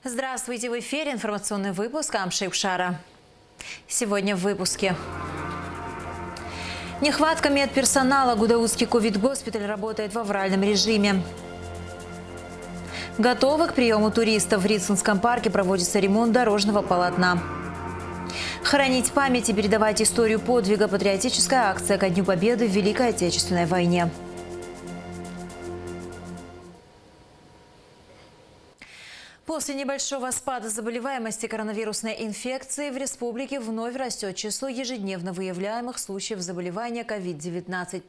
Здравствуйте, в эфире информационный выпуск Амшейпшара. Сегодня в выпуске. Нехватка медперсонала. Гудаутский ковид-госпиталь работает в авральном режиме. Готовы к приему туристов. В Рицинском парке проводится ремонт дорожного полотна. Хранить память и передавать историю подвига. Патриотическая акция ко Дню Победы в Великой Отечественной войне. После небольшого спада заболеваемости коронавирусной инфекцией в республике вновь растет число ежедневно выявляемых случаев заболевания COVID-19.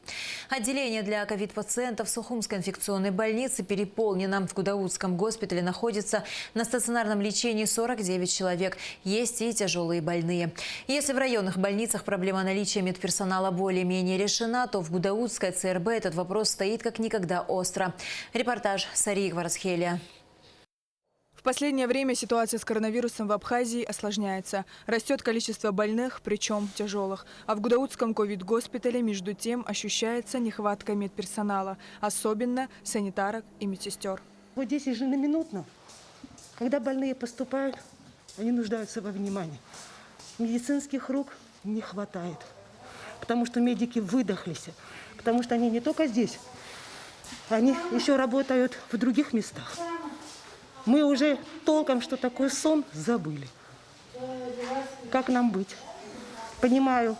Отделение для ковид-пациентов Сухумской инфекционной больницы переполнено. В Гудаутском госпитале находится на стационарном лечении 49 человек. Есть и тяжелые больные. Если в районных больницах проблема наличия медперсонала более-менее решена, то в Гудаутской ЦРБ этот вопрос стоит как никогда остро. Репортаж Сарии Гварцхелия. В последнее время ситуация с коронавирусом в Абхазии осложняется. Растет количество больных, причем тяжелых. А в Гудаутском ковид-госпитале, между тем, ощущается нехватка медперсонала, особенно санитарок и медсестер. Вот здесь ежеминутно, когда больные поступают, они нуждаются во внимании. Медицинских рук не хватает, потому что медики выдохлись, потому что они не только здесь, они еще работают в других местах. Мы уже толком, что такое сон, забыли. Как нам быть? Понимаю.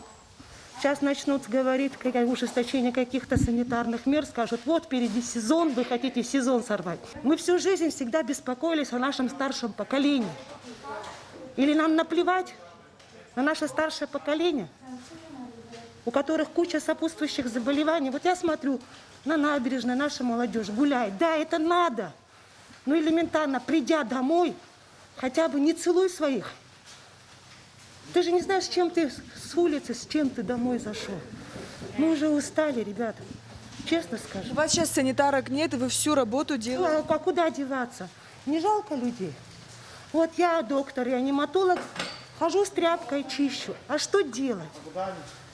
Сейчас начнут говорить о ужесточении каких-то санитарных мер, скажут, вот впереди сезон, вы хотите сезон сорвать. Мы всю жизнь всегда беспокоились о нашем старшем поколении. Или нам наплевать на наше старшее поколение, у которых куча сопутствующих заболеваний. Вот я смотрю на набережной, наша молодежь гуляет. Да, это надо. Ну, элементарно, придя домой, хотя бы не целуй своих. Ты же не знаешь, с чем ты с улицы, с чем ты домой зашел. Мы уже устали, ребята, честно скажу. У вас сейчас санитарок нет, и вы всю работу делаете. А куда деваться? Не жалко людей? Вот я, доктор, реаниматолог, хожу с тряпкой, чищу. А что делать?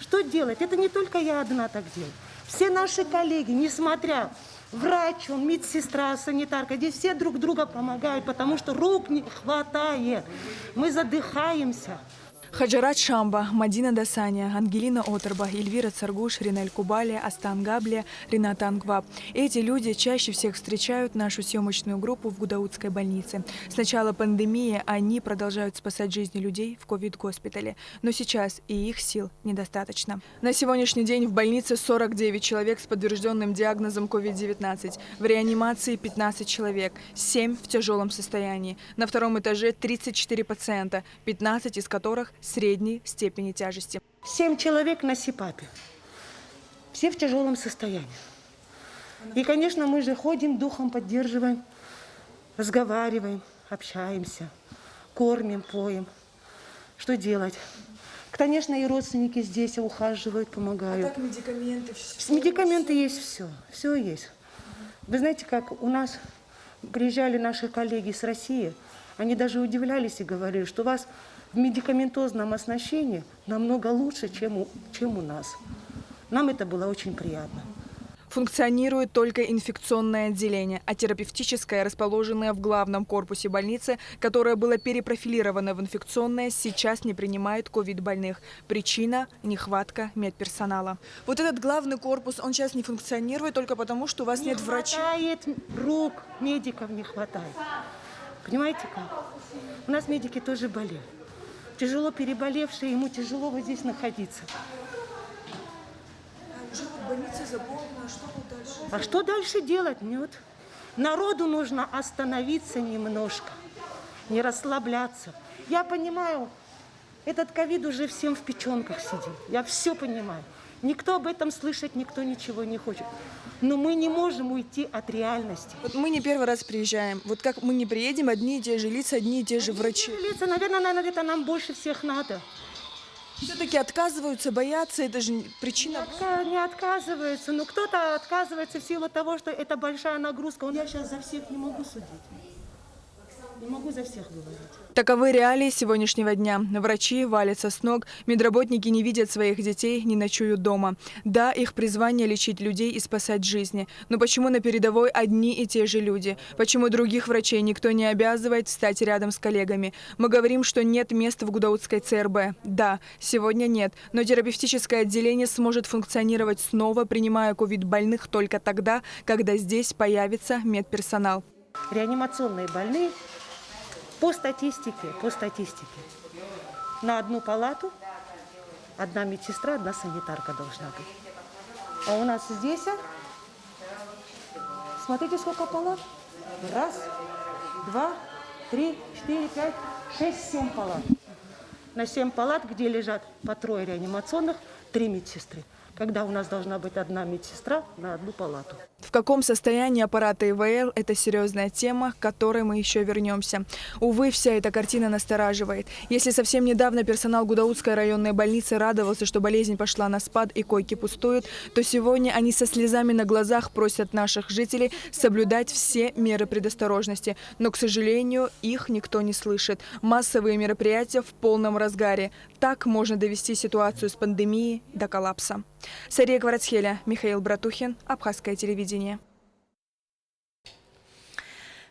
Что делать? Это не только я одна так делаю. Все наши коллеги, несмотря... Врач, он, медсестра, санитарка. Здесь все друг друга помогают, потому что рук не хватает. Мы задыхаемся. Хаджарат Шамба, Мадина Дасаня, Ангелина Оторба, Эльвира Царгуш, Ринель Кубали, Астан Габлия, Ринат Ангваб. Эти люди чаще всех встречают нашу съемочную группу в Гудаутской больнице. С начала пандемии они продолжают спасать жизни людей в ковид-госпитале. Но сейчас и их сил недостаточно. На сегодняшний день в больнице 49 человек с подтвержденным диагнозом COVID-19. В реанимации 15 человек, 7 в тяжелом состоянии. На втором этаже 34 пациента, 15 из которых средней степени тяжести. 7 человек на СИПАПе. Все в тяжелом состоянии. И, конечно, мы же ходим, духом поддерживаем, разговариваем, общаемся, кормим, поем. Что делать? Конечно, и родственники здесь ухаживают, помогают. А так медикаменты? Медикаменты есть все. Все есть. Вы знаете, как у нас приезжали наши коллеги с России, они даже удивлялись и говорили, что у вас в медикаментозном оснащении намного лучше, чем у нас. Нам это было очень приятно. Функционирует только инфекционное отделение, а терапевтическое, расположенное в главном корпусе больницы, которое было перепрофилировано в инфекционное, сейчас не принимает ковид-больных. Причина – нехватка медперсонала. Вот этот главный корпус, он сейчас не функционирует только потому, что у вас нет врачей. Не хватает рук, медиков не хватает. Понимаете как? У нас медики тоже болеют. Тяжело переболевшие, ему тяжело вот здесь находиться. Уже вот больница заполнена, что вот дальше? А что дальше делать? Нет. Народу нужно остановиться немножко, не расслабляться. Я понимаю, этот ковид уже всем в печенках сидит. Я все понимаю. Никто об этом слышать, никто ничего не хочет. Но мы не можем уйти от реальности. Вот мы не первый раз приезжаем. Вот как мы не приедем, одни и те же лица, одни и те же врачи. Наверное, это нам больше всех надо. Все-таки отказываются, боятся, это же причина. Не отказываются, но кто-то отказывается в силу того, что это большая нагрузка. Я сейчас за всех не могу судить. Не могу за всех говорить. Таковы реалии сегодняшнего дня. Врачи валятся с ног, медработники не видят своих детей, не ночуют дома. Да, их призвание лечить людей и спасать жизни. Но почему на передовой одни и те же люди? Почему других врачей никто не обязывает встать рядом с коллегами? Мы говорим, что нет мест в Гудаутской ЦРБ. Да, сегодня нет, но терапевтическое отделение сможет функционировать снова, принимая ковид-больных только тогда, когда здесь появится медперсонал. Реанимационные больные по статистике, на одну палату одна медсестра, одна санитарка должна быть. А у нас здесь, смотрите, сколько палат. 1, 2, 3, 4, 5, 6, 7 палат. На 7 палат, где лежат по 3 реанимационных, 3 медсестры. Когда у нас должна быть одна медсестра на одну палату. В каком состоянии аппараты ИВЛ – это серьезная тема, к которой мы еще вернемся. Увы, вся эта картина настораживает. Если совсем недавно персонал Гудаутской районной больницы радовался, что болезнь пошла на спад и койки пустуют, то сегодня они со слезами на глазах просят наших жителей соблюдать все меры предосторожности. Но, к сожалению, их никто не слышит. Массовые мероприятия в полном разгаре. Так можно довести ситуацию с пандемией до коллапса. Сария Кварацхеля, Михаил Братухин, Абхазское телевидение.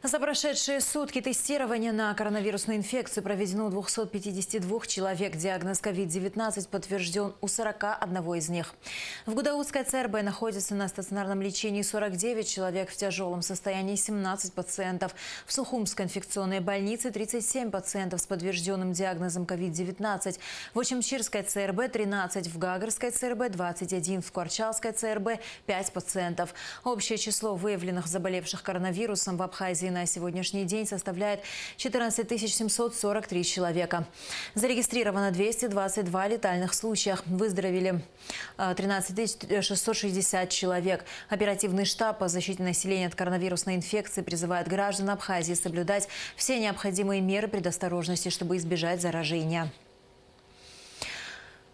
За прошедшие сутки тестирования на коронавирусную инфекцию проведено у 252 человек. Диагноз COVID-19 подтвержден у 41 из них. В Гудаутской ЦРБ находится на стационарном лечении 49 человек, в тяжелом состоянии 17 пациентов. В Сухумской инфекционной больнице 37 пациентов с подтвержденным диагнозом COVID-19. В Очимчирской ЦРБ 13, в Гагарской ЦРБ 21, в Кварчалской ЦРБ 5 пациентов. Общее число выявленных заболевших коронавирусом в Абхазии на сегодняшний день составляет 14 743 человека. Зарегистрировано 222 летальных случаях. Выздоровели 13 660 человек. Оперативный штаб по защите населения от коронавирусной инфекции призывает граждан Абхазии соблюдать все необходимые меры предосторожности, чтобы избежать заражения.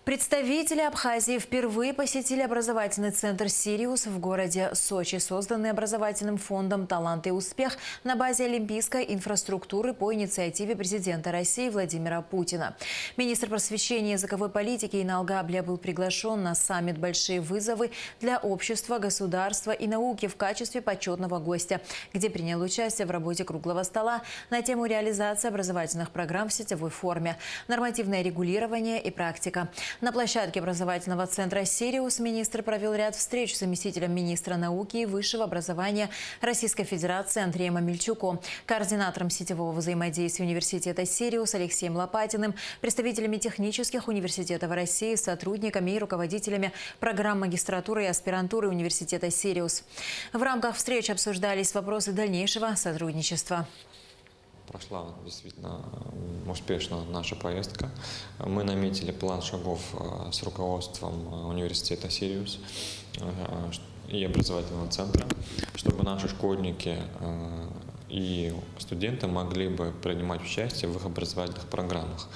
Представители Абхазии впервые посетили образовательный центр «Сириус» в городе Сочи, созданный образовательным фондом «Талант и успех» на базе олимпийской инфраструктуры по инициативе президента России Владимира Путина. Министр просвещения и языковой политики Инал Габлия был приглашен на саммит «Большие вызовы для общества, государства и науки» в качестве почетного гостя, где принял участие в работе круглого стола на тему реализации образовательных программ в сетевой форме, нормативное регулирование и практика. На площадке образовательного центра «Сириус» министр провел ряд встреч с заместителем министра науки и высшего образования Российской Федерации Андреем Амельчуком, координатором сетевого взаимодействия университета «Сириус» Алексеем Лопатиным, представителями технических университетов России, сотрудниками и руководителями программ магистратуры и аспирантуры университета «Сириус». В рамках встреч обсуждались вопросы дальнейшего сотрудничества. Прошла действительно успешно наша поездка. Мы наметили план шагов с руководством университета «Сириус» и образовательного центра, чтобы наши школьники и студенты могли бы принимать участие в их образовательных программах.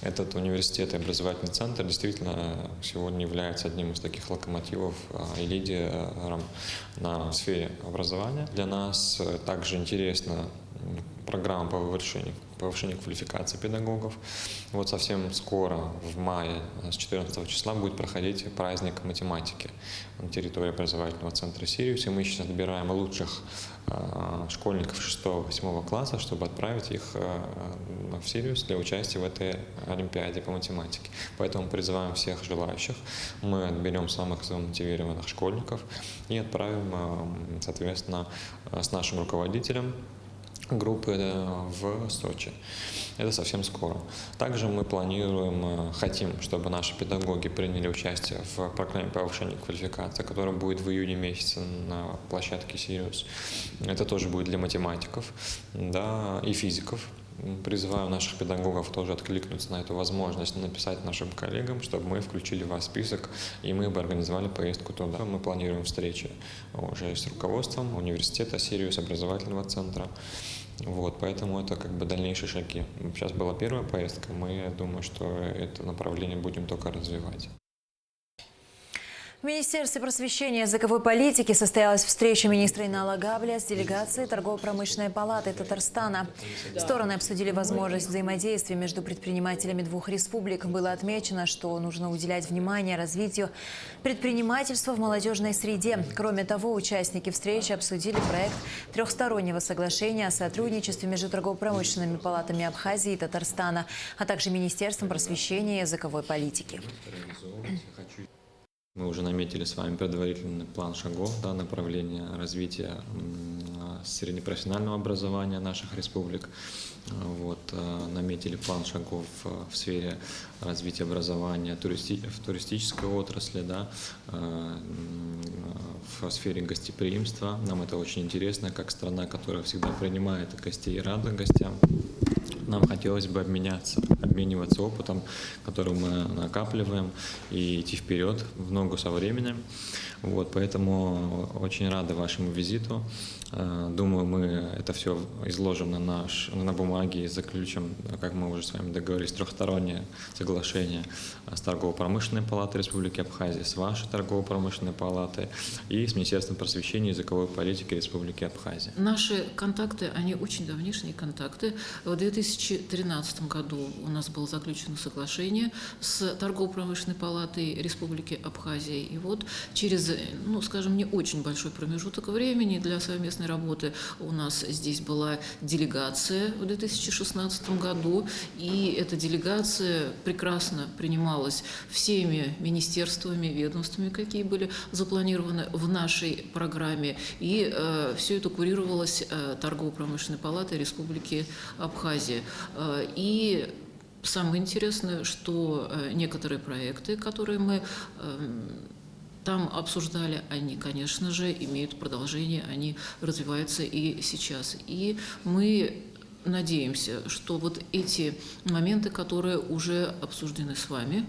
Этот университет и образовательный центр действительно сегодня является одним из таких локомотивов и лидером на сфере образования. Для нас также интересна программа по повышению квалификации педагогов. Вот совсем скоро, в мае, с 14 числа, будет проходить праздник математики на территории образовательного центра «Сириус». И мы сейчас отбираем лучших школьников 6-8 класса, чтобы отправить их в «Сириус» для участия в этой олимпиаде по математике. Поэтому призываем всех желающих. Мы отберем самых замотивированных школьников и отправим, соответственно, с нашим руководителем группы в Сочи. Это совсем скоро. Также мы хотим, чтобы наши педагоги приняли участие в программе повышения квалификации, которая будет в июне месяце на площадке «Сириус». Это тоже будет для математиков, да, и физиков. Призываю наших педагогов тоже откликнуться на эту возможность, написать нашим коллегам, чтобы мы включили вас в список, и мы бы организовали поездку туда. Мы планируем встречи уже с руководством университета «Сириус», образовательного центра. Вот, поэтому это как бы дальнейшие шаги. Сейчас была первая поездка, мы, думаю, что это направление будем только развивать. В Министерстве просвещения и языковой политики состоялась встреча министра Инала Габля с делегацией Торгово-промышленной палаты Татарстана. Стороны обсудили возможность взаимодействия между предпринимателями двух республик. Было отмечено, что нужно уделять внимание развитию предпринимательства в молодежной среде. Кроме того, участники встречи обсудили проект трехстороннего соглашения о сотрудничестве между торгово-промышленными палатами Абхазии и Татарстана, а также Министерством просвещения и языковой политики. Мы уже наметили с вами предварительный план шагов, да, направления развития среднепрофессионального образования наших республик. Наметили план шагов в сфере развития образования в туристической отрасли, да, в сфере гостеприимства. Нам это очень интересно, как страна, которая всегда принимает гостей и рада гостям. Нам хотелось бы обмениваться опытом, который мы накапливаем, и идти вперед в ногу со временем. Поэтому очень рады вашему визиту. Думаю, мы это все изложим на бумаге и заключим, как мы уже с вами договорились, трехстороннее соглашение с Торгово-промышленной палатой Республики Абхазия, с вашей Торгово-промышленной палатой и с Министерством просвещения и языковой политики Республики Абхазия. Наши контакты, они очень давнишние контакты. В 2013 году у нас было заключено соглашение с Торгово-промышленной палатой Республики Абхазия. И через, скажем, не очень большой промежуток времени для совместной работы у нас здесь была делегация в 2016 году, и эта делегация прекрасно принималась всеми министерствами, ведомствами, какие были запланированы в нашей программе, и все это курировалось Торгово-промышленной палатой Республики Абхазия. И самое интересное, что некоторые проекты, которые мы там обсуждали, они, конечно же, имеют продолжение, они развиваются и сейчас. И мы надеемся, что эти моменты, которые уже обсуждены с вами,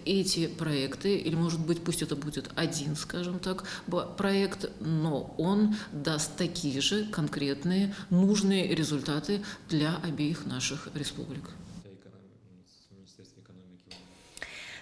эти проекты, или, может быть, пусть это будет один, скажем так, проект, но он даст такие же конкретные, нужные результаты для обеих наших республик.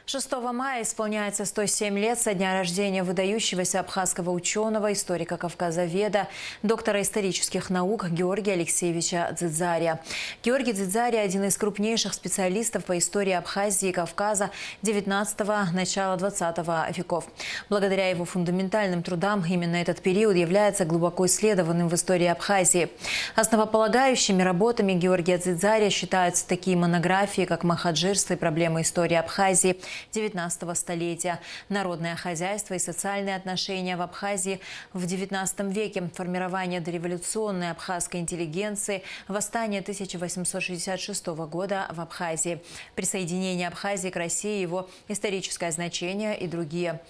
6 мая исполняется 107 лет со дня рождения выдающегося абхазского ученого, историка Кавказоведа, доктора исторических наук Георгия Алексеевича Дзидзария. Георгий Дзидзария – один из крупнейших специалистов по истории Абхазии и Кавказа XIX – начала XX веков. Благодаря его фундаментальным трудам именно этот период является глубоко исследованным в истории Абхазии. Основополагающими работами Георгия Дзидзария считаются такие монографии, как «Махаджирство и проблемы истории Абхазии» XIX столетия, народное хозяйство и социальные отношения в Абхазии в XIX веке, формирование дореволюционной абхазской интеллигенции, восстание 1866 года в Абхазии, присоединение Абхазии к России, его историческое значение и другие.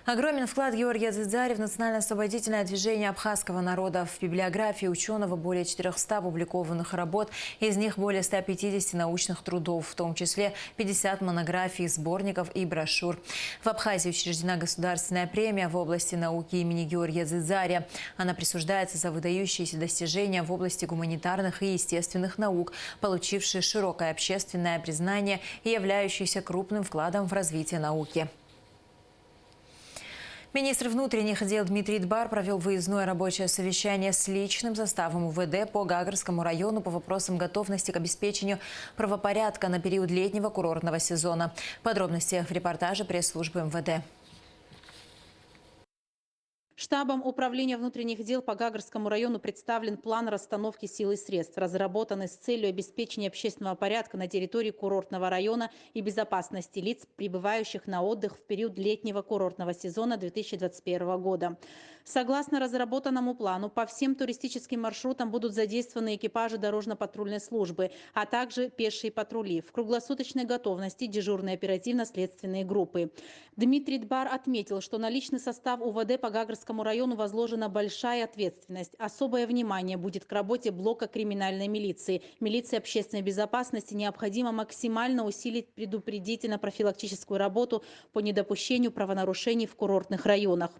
Огромен вклад Георгия Дзидзария в национально-освободительное движение абхазского народа. В библиографии ученого более 400 опубликованных работ, из них более 150 научных трудов, в том числе 50 монографий, сборников и брошюр. В Абхазии учреждена государственная премия в области науки имени Георгия Дзидзария. Она присуждается за выдающиеся достижения в области гуманитарных и естественных наук, получившие широкое общественное признание и являющиеся крупным вкладом в развитие науки. Министр внутренних дел Дмитрий Дбар провел выездное рабочее совещание с личным составом УВД по Гагарскому району по вопросам готовности к обеспечению правопорядка на период летнего курортного сезона. Подробности в репортаже пресс-службы МВД. Штабом Управления внутренних дел по Гагарскому району представлен план расстановки сил и средств, разработанный с целью обеспечения общественного порядка на территории курортного района и безопасности лиц, прибывающих на отдых в период летнего курортного сезона 2021 года. Согласно разработанному плану, по всем туристическим маршрутам будут задействованы экипажи дорожно-патрульной службы, а также пешие патрули. В круглосуточной готовности дежурные оперативно-следственные группы. Дмитрий Дбар отметил, что на личный состав УВД по Гагарскому району возложена большая ответственность. Особое внимание будет к работе блока криминальной милиции. Милиции общественной безопасности необходимо максимально усилить предупредительно-профилактическую работу по недопущению правонарушений в курортных районах.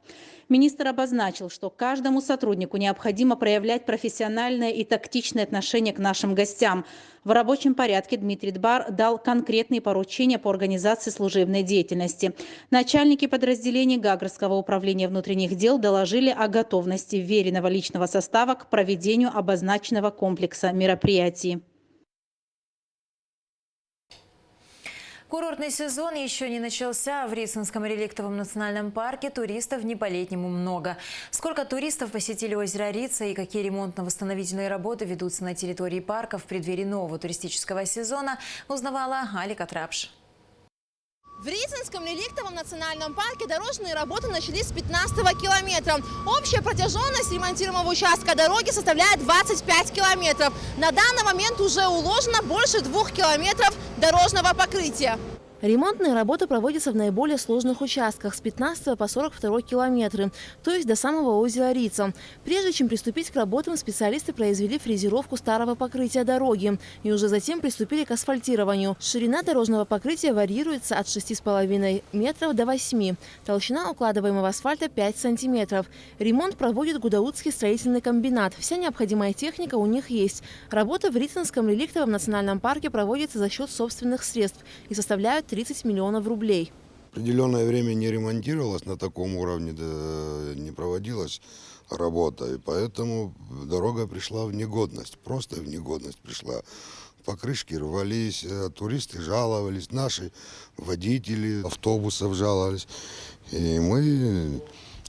Министр обозначил, обозначил, что каждому сотруднику необходимо проявлять профессиональное и тактичное отношение к нашим гостям. В рабочем порядке Дмитрий Дбар дал конкретные поручения по организации служебной деятельности. Начальники подразделений Гагрского управления внутренних дел доложили о готовности вверенного личного состава к проведению обозначенного комплекса мероприятий. Курортный сезон еще не начался. В Рицинском реликтовом национальном парке туристов не по-летнему много. Сколько туристов посетили озеро Рица и какие ремонтно-восстановительные работы ведутся на территории парка в преддверии нового туристического сезона, узнавала Алика Трапш. В Рицинском реликтовом национальном парке дорожные работы начались с 15-го километра. Общая протяженность ремонтируемого участка дороги составляет 25 километров. На данный момент уже уложено больше 2 километров дорожного покрытия. Ремонтные работы проводятся в наиболее сложных участках с 15 по 42 километры, то есть до самого озера Рица. Прежде чем приступить к работам, специалисты произвели фрезеровку старого покрытия дороги и уже затем приступили к асфальтированию. Ширина дорожного покрытия варьируется от 6,5 метров до 8. Толщина укладываемого асфальта 5 сантиметров. Ремонт проводит Гудаутский строительный комбинат. Вся необходимая техника у них есть. Работа в Рицинском реликтовом национальном парке проводится за счет собственных средств и составляют 30 миллионов рублей. Определенное время не ремонтировалось на таком уровне, не проводилась работа, и поэтому дорога пришла в негодность, просто в негодность пришла. Покрышки рвались, туристы жаловались, наши водители автобусов жаловались, и мы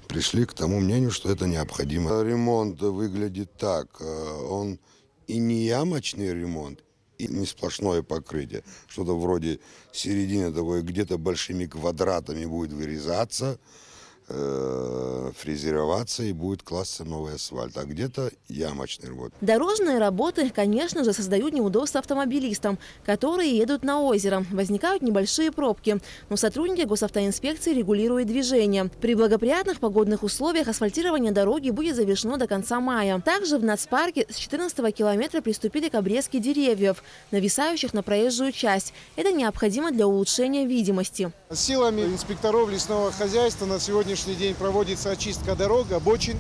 пришли к тому мнению, что это необходимо. Ремонт выглядит так, он и не ямочный ремонт, и не сплошное покрытие, что-то вроде середины такой, где-то большими квадратами будет вырезаться, фрезероваться и будет класться новый асфальт, а где-то ямочный работа. Дорожные работы, конечно же, создают неудобства автомобилистам, которые едут на озеро. Возникают небольшие пробки, но сотрудники госавтоинспекции регулируют движение. При благоприятных погодных условиях асфальтирование дороги будет завершено до конца мая. Также в нацпарке с 14 километра приступили к обрезке деревьев, нависающих на проезжую часть. Это необходимо для улучшения видимости. Силами инспекторов лесного хозяйства на сегодняшний день проводится очистка дорог, обочин,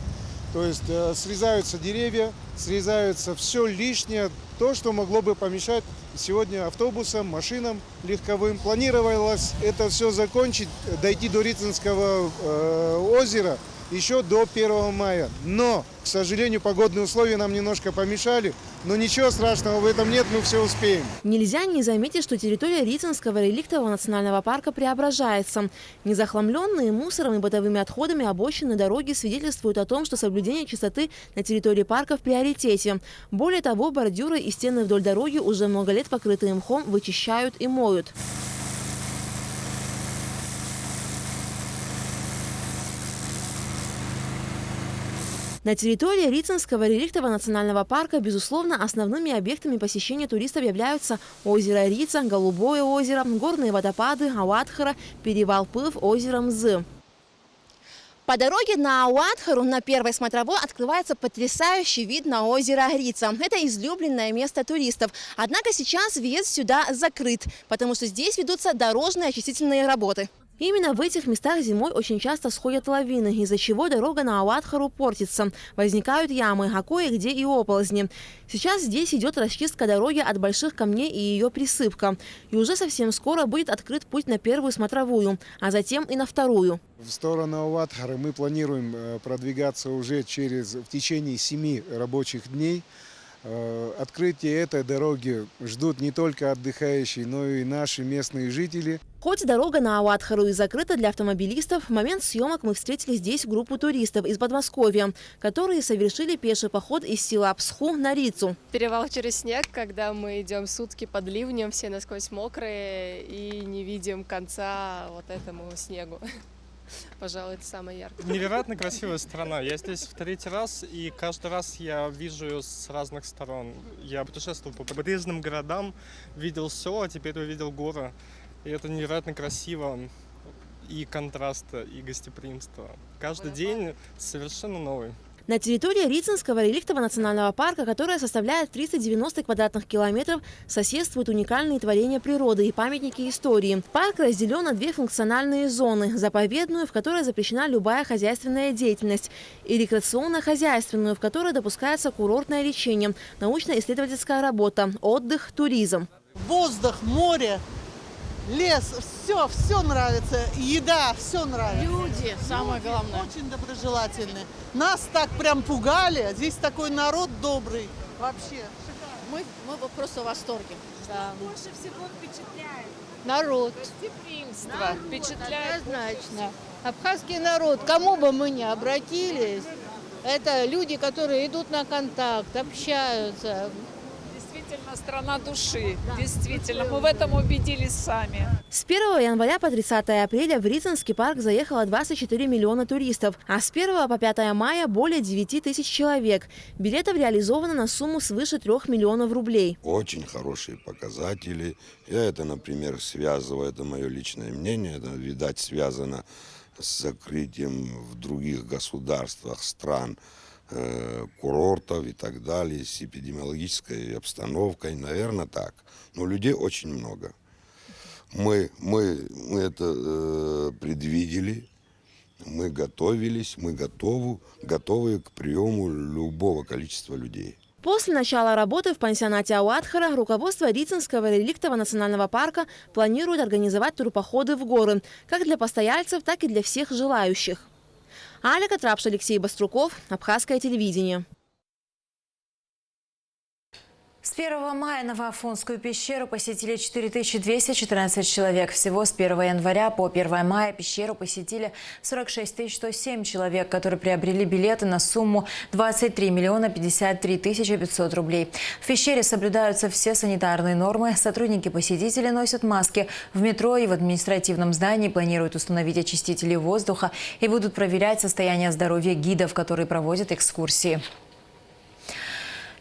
то есть срезаются деревья, срезаются все лишнее, то, что могло бы помешать сегодня автобусам, машинам легковым. Планировалось это все закончить, дойти до Рицинского озера еще до 1 мая. Но, к сожалению, погодные условия нам немножко помешали. Но ничего страшного в этом нет, мы все успеем. Нельзя не заметить, что территория Рицинского реликтового национального парка преображается. Незахламленные мусором и бытовыми отходами обочины дороги свидетельствуют о том, что соблюдение чистоты на территории парка в приоритете. Более того, бордюры и стены вдоль дороги, уже много лет покрытые мхом, вычищают и моют. На территории Рицинского реликтового национального парка, безусловно, основными объектами посещения туристов являются озеро Рица, Голубое озеро, горные водопады Ауатхара, перевал Пыв, озеро Мзы. По дороге на Ауатхару на первой смотровой открывается потрясающий вид на озеро Рица. Это излюбленное место туристов. Однако сейчас въезд сюда закрыт, потому что здесь ведутся дорожные очистительные работы. Именно в этих местах зимой очень часто сходят лавины, из-за чего дорога на Ауатхару портится. Возникают ямы, а кое-где и оползни. Сейчас здесь идет расчистка дороги от больших камней и ее присыпка. И уже совсем скоро будет открыт путь на первую смотровую, а затем и на вторую. В сторону Ауатхары мы планируем продвигаться уже в течение 7 рабочих дней. Открытие этой дороги ждут не только отдыхающие, но и наши местные жители. Хоть дорога на Ауатхару и закрыта для автомобилистов, в момент съемок мы встретили здесь группу туристов из Подмосковья, которые совершили пеший поход из села Псху на Рицу. Перевал через снег, когда мы идем сутки под ливнем, все насквозь мокрые и не видим конца вот этому снегу. Пожалуй, это самое яркое. Невероятно красивая страна. Я здесь в 3-й раз, и каждый раз я вижу ее с разных сторон. Я путешествовал по прибрежным городам, видел все, а теперь увидел горы. И это невероятно красиво. И контраст, и гостеприимство. Каждый день совершенно новый. На территории Рицинского реликтового национального парка, которая составляет 390 квадратных километров, соседствуют уникальные творения природы и памятники истории. Парк разделен на две функциональные зоны – заповедную, в которой запрещена любая хозяйственная деятельность, и рекреационно-хозяйственную, в которой допускается курортное лечение, научно-исследовательская работа, отдых, туризм. Воздух, море, лес, все нравится, еда, все нравится. Люди, самое главное. Очень доброжелательные. Нас так прям пугали, здесь такой народ добрый, вообще. Мы просто в восторге. Да. Больше всего впечатляет. Народ. Гостеприимство впечатляет. Однозначно. Абхазский народ, кому бы мы ни обратились, это люди, которые идут на контакт, общаются. Действительно, страна души. Действительно, мы в этом убедились сами. С 1 января по 30 апреля в Рицинский парк заехало 24 миллиона туристов, а с 1 по 5 мая более 9 тысяч человек. Билетов реализовано на сумму свыше 3 миллионов рублей. Очень хорошие показатели. Я это, например, связываю, это мое личное мнение, это, видать, связано с закрытием в других государствах, стран, курортов и так далее, с эпидемиологической обстановкой, наверное, так. Но людей очень много. Мы это предвидели, мы готовились, мы готовы к приему любого количества людей. После начала работы в пансионате Ауатхара руководство Рицинского реликтового национального парка планирует организовать турпоходы в горы, как для постояльцев, так и для всех желающих. Аля Катрапш, Алексей Баструков, Абхазское телевидение. С 1 мая Новоафонскую пещеру посетили 4214 человек. Всего с 1 января по 1 мая пещеру посетили 46 107 человек, которые приобрели билеты на сумму 23 53 500 рублей. В пещере соблюдаются все санитарные нормы. Сотрудники-посетители носят маски. В метро и в административном здании планируют установить очистители воздуха и будут проверять состояние здоровья гидов, которые проводят экскурсии.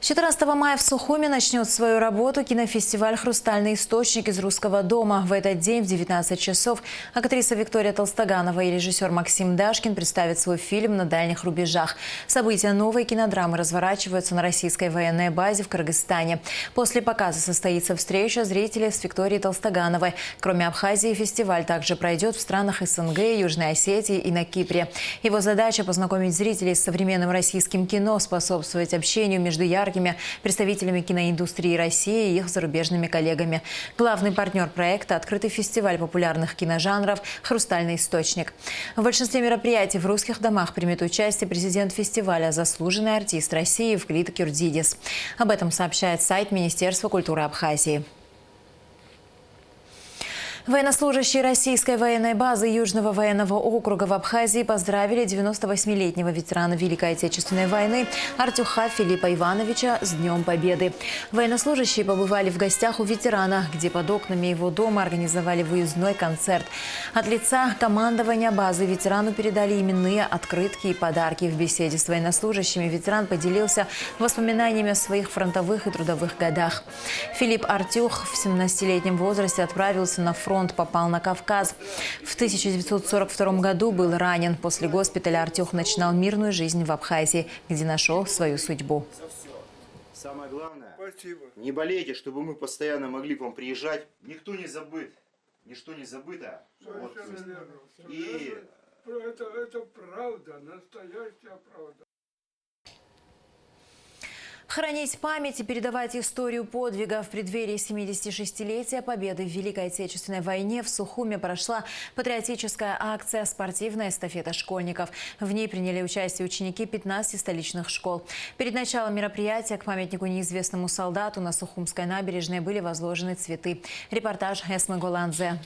14 мая в Сухуми начнет свою работу кинофестиваль «Хрустальный источник» из Русского дома. В этот день в 19 часов актриса Виктория Толстоганова и режиссер Максим Дашкин представят свой фильм «На дальних рубежах». События новой кинодрамы разворачиваются на российской военной базе в Кыргызстане. После показа состоится встреча зрителей с Викторией Толстогановой. Кроме Абхазии, фестиваль также пройдет в странах СНГ, Южной Осетии и на Кипре. Его задача – познакомить зрителей с современным российским кино, способствовать общению между яркими представителями киноиндустрии России и их зарубежными коллегами. Главный партнер проекта – открытый фестиваль популярных киножанров «Хрустальный источник». В большинстве мероприятий в русских домах примет участие президент фестиваля, заслуженный артист России Евклид Кюрдидис. Об этом сообщает сайт Министерства культуры Абхазии. Военнослужащие российской военной базы Южного военного округа в Абхазии поздравили 98-летнего ветерана Великой Отечественной войны Артюха Филиппа Ивановича с Днем Победы. Военнослужащие побывали в гостях у ветерана, где под окнами его дома организовали выездной концерт. От лица командования базы ветерану передали именные открытки и подарки. В беседе с военнослужащими ветеран поделился воспоминаниями о своих фронтовых и трудовых годах. Филипп Артюх в 17-летнем возрасте отправился на фронт, попал на Кавказ. В 1942 году был ранен. После госпиталя Артюх начинал мирную жизнь в Абхазии, где нашел свою судьбу. Самое главное, не болейте, чтобы мы постоянно могли к вам приезжать. Никто не забыт, ничто не забыто. Вот, и это правда, настоящая правда. Хранить память и передавать историю подвига. В преддверии 76-летия победы в Великой Отечественной войне в Сухуми прошла патриотическая акция «Спортивная эстафета школьников». В ней приняли участие ученики 15 столичных школ. Перед началом мероприятия к памятнику неизвестному солдату на Сухумской набережной были возложены цветы. Репортаж Эсмы Голанзе.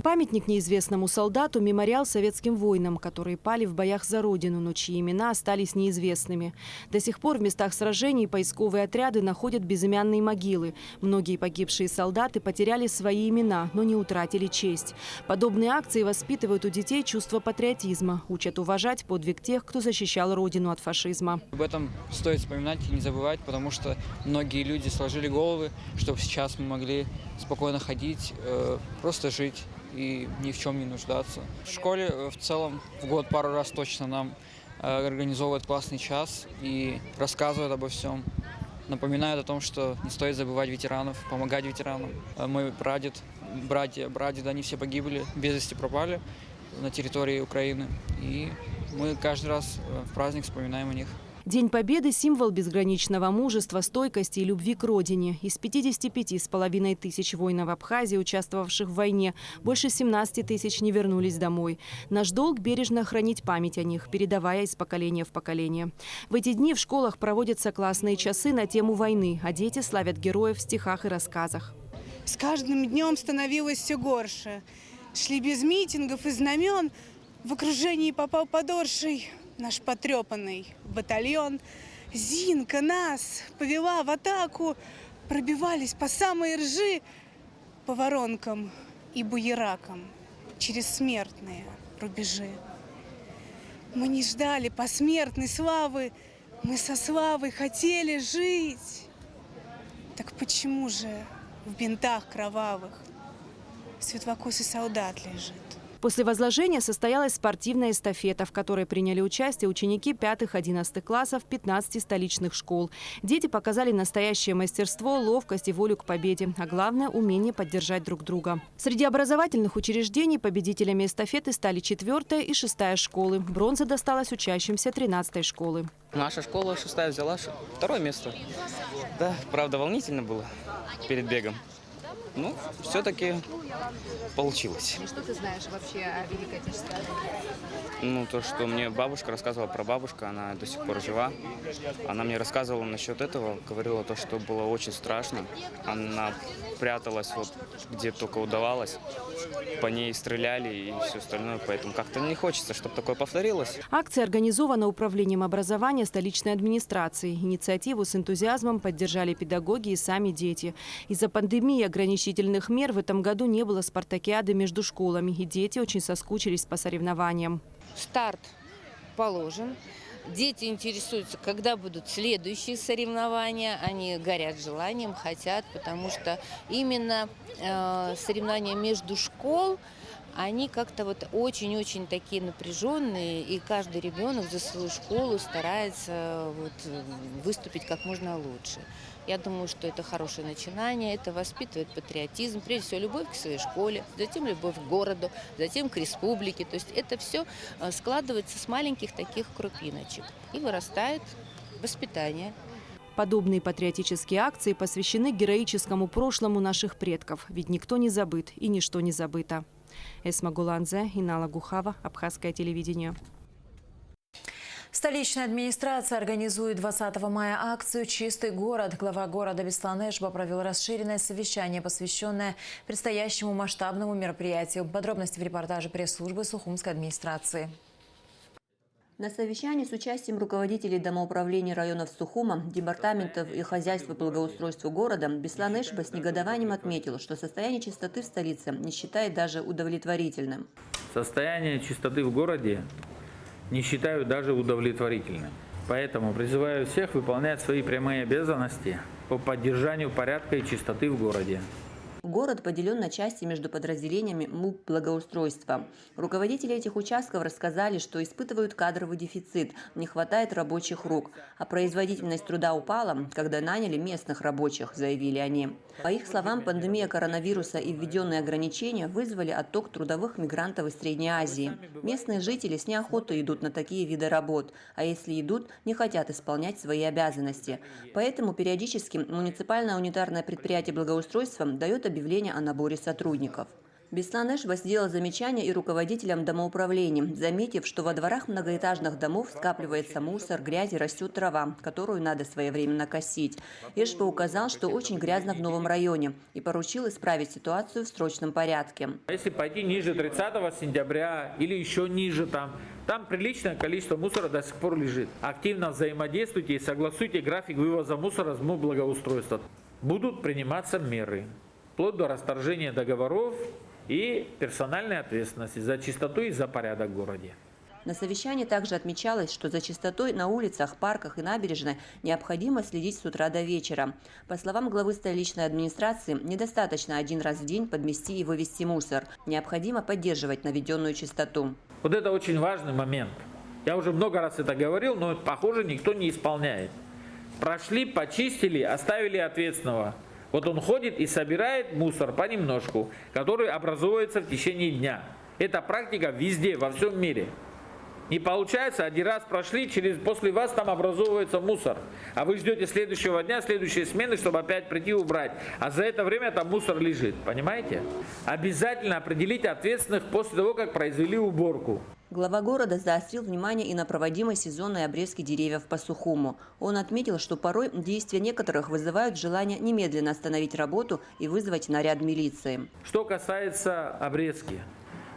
Памятник неизвестному солдату – мемориал советским воинам, которые пали в боях за Родину, но чьи имена остались неизвестными. До сих пор в местах сражений поисковые отряды находят безымянные могилы. Многие погибшие солдаты потеряли свои имена, но не утратили честь. Подобные акции воспитывают у детей чувство патриотизма, учат уважать подвиг тех, кто защищал Родину от фашизма. Об этом стоит вспоминать и не забывать, потому что многие люди сложили головы, чтобы сейчас мы могли спокойно ходить, просто жить и ни в чем не нуждаться. В школе в целом в год пару раз точно нам организовывают классный час и рассказывают обо всем. Напоминают о том, что не стоит забывать ветеранов, помогать ветеранам. Мой прадед, братья, они все погибли, без вести пропали на территории Украины. И мы каждый раз в праздник вспоминаем о них. День Победы – символ безграничного мужества, стойкости и любви к родине. Из 55,5 тысяч воинов Абхазии, участвовавших в войне, больше 17 тысяч не вернулись домой. Наш долг – бережно хранить память о них, передавая из поколения в поколение. В эти дни в школах проводятся классные часы на тему войны, а дети славят героев в стихах и рассказах. С каждым днем становилось все горше. Шли без митингов и знамен. В окружении попал подорший наш потрепанный батальон. Зинка нас повела в атаку. Пробивались по самые ржи, по воронкам и буеракам через смертные рубежи. Мы не ждали посмертной славы, мы со славой хотели жить. Так почему же в бинтах кровавых светлокосый солдат лежит? После возложения состоялась спортивная эстафета, в которой приняли участие ученики 5-11 классов 15 столичных школ. Дети показали настоящее мастерство, ловкость и волю к победе, а главное – умение поддержать друг друга. Среди образовательных учреждений победителями эстафеты стали 4-я и 6-я школы. Бронза досталась учащимся 13-й школы. Наша школа 6-я взяла 2-е место. Да, правда, волнительно было перед бегом. Ну, все-таки получилось. Что ты знаешь вообще о Великой Отечественной? Ну, то, что мне бабушка рассказывала про бабушку, она до сих пор жива. Она мне рассказывала насчет этого, говорила то, что было очень страшно. Она пряталась вот где только удавалось. По ней стреляли и все остальное, поэтому как-то не хочется, чтобы такое повторилось. Акция организована Управлением образования столичной администрации. Инициативу с энтузиазмом поддержали педагоги и сами дети. Из-за пандемии и ограничительных мер в этом году не было спартакиады между школами, и дети очень соскучились по соревнованиям. Старт положен. Дети интересуются, когда будут следующие соревнования. Они горят желанием, хотят, потому что именно соревнования между школ, они как-то вот очень-очень такие напряженные, и каждый ребенок за свою школу старается вот выступить как можно лучше. Я думаю, что это хорошее начинание, это воспитывает патриотизм, прежде всего любовь к своей школе, затем любовь к городу, затем к республике. То есть это все складывается с маленьких таких крупиночек и вырастает воспитание. Подобные патриотические акции посвящены героическому прошлому наших предков, ведь никто не забыт и ничто не забыто. Эсма Гуланзе, Инала Гухава, Абхазское телевидение. Столичная администрация организует 20 мая акцию «Чистый город». Глава города Беслан Эшба провел расширенное совещание, посвященное предстоящему масштабному мероприятию. Подробности в репортаже пресс-службы Сухумской администрации. На совещании с участием руководителей домоуправления районов Сухума, департаментов и хозяйства по благоустройству города Беслан Эшба с негодованием отметил, что состояние чистоты в столице не считает даже удовлетворительным. Состояние чистоты в городе не считаю даже удовлетворительным. Поэтому призываю всех выполнять свои прямые обязанности по поддержанию порядка и чистоты в городе. Город поделен на части между подразделениями МУП благоустройства. Руководители этих участков рассказали, что испытывают кадровый дефицит, не хватает рабочих рук. А производительность труда упала, когда наняли местных рабочих, заявили они. По их словам, пандемия коронавируса и введенные ограничения вызвали отток трудовых мигрантов из Средней Азии. Местные жители с неохотой идут на такие виды работ, а если идут, не хотят исполнять свои обязанности. Поэтому периодически муниципальное унитарное предприятие благоустройства дает объявление о наборе сотрудников. Беслан Эшба сделал замечание и руководителям домоуправлений, заметив, что во дворах многоэтажных домов скапливается мусор, грязь и растет трава, которую надо своевременно косить. Эшба указал, что очень грязно в новом районе и поручил исправить ситуацию в срочном порядке. Если пойти ниже 30 сентября или еще ниже, там приличное количество мусора до сих пор лежит. Активно взаимодействуйте и согласуйте график вывоза мусора с МУП благоустройства. Будут приниматься меры, вплоть до расторжения договоров и персональной ответственности за чистоту и за порядок в городе. На совещании также отмечалось, что за чистотой на улицах, парках и набережной необходимо следить с утра до вечера. По словам главы столичной администрации, недостаточно один раз в день подмести и вывести мусор. Необходимо поддерживать наведенную чистоту. Вот это очень важный момент. Я уже много раз это говорил, но, похоже, никто не исполняет. Прошли, почистили, оставили ответственного. Вот он ходит и собирает мусор понемножку, который образуется в течение дня. Это практика везде, во всем мире. Не получается, один раз прошли, после вас там образовывается мусор. А вы ждете следующего дня, следующей смены, чтобы опять прийти убрать. А за это время там мусор лежит, понимаете? Обязательно определить ответственных после того, как произвели уборку. Глава города заострил внимание и на проводимой сезонной обрезке деревьев по Сухуму. Он отметил, что порой действия некоторых вызывают желание немедленно остановить работу и вызвать наряд милиции. Что касается обрезки.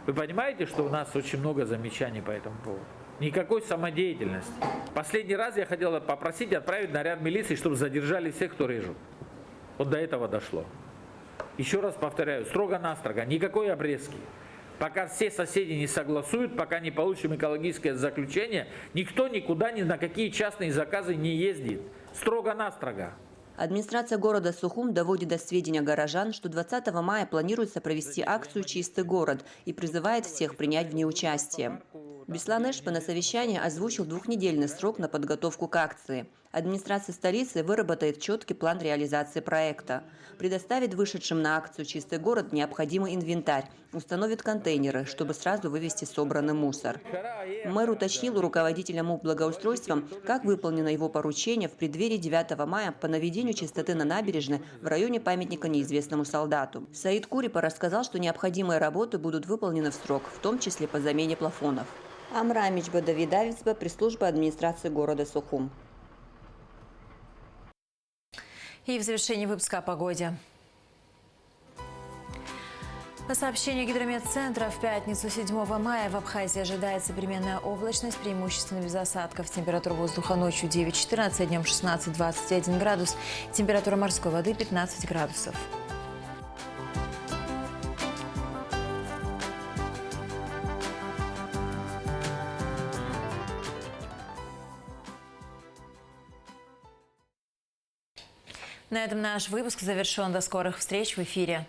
Вы понимаете, что у нас очень много замечаний по этому поводу? Никакой самодеятельности. Последний раз я хотел попросить отправить наряд милиции, чтобы задержали всех, кто режет. Вот до этого дошло. Еще раз повторяю, строго-настрого, никакой обрезки. Пока все соседи не согласуют, пока не получим экологическое заключение, никто никуда ни на какие частные заказы не ездит. Строго-настрого. Администрация города Сухум доводит до сведения горожан, что 20 мая планируется провести акцию «Чистый город» и призывает всех принять в ней участие. Беслан Эшба на совещании озвучил двухнедельный срок на подготовку к акции. Администрация столицы выработает четкий план реализации проекта, предоставит вышедшим на акцию «Чистый город» необходимый инвентарь, установит контейнеры, чтобы сразу вывести собранный мусор. Мэр уточнил у руководителя МУП благоустройства, как выполнено его поручение в преддверии 9 мая по наведению чистоты на набережной в районе памятника неизвестному солдату. Саид Курипа рассказал, что необходимые работы будут выполнены в срок, в том числе по замене плафонов. Амра Мичба Давидавицба, пресс-служба администрации города Сухум. И в завершении выпуска о погоде. По сообщению Гидрометцентра, в пятницу 7 мая в Абхазии ожидается переменная облачность, преимущественно без осадков. Температура воздуха ночью 9-14, днем 16-21 градус. Температура морской воды 15 градусов. На этом наш выпуск завершен. До скорых встреч в эфире.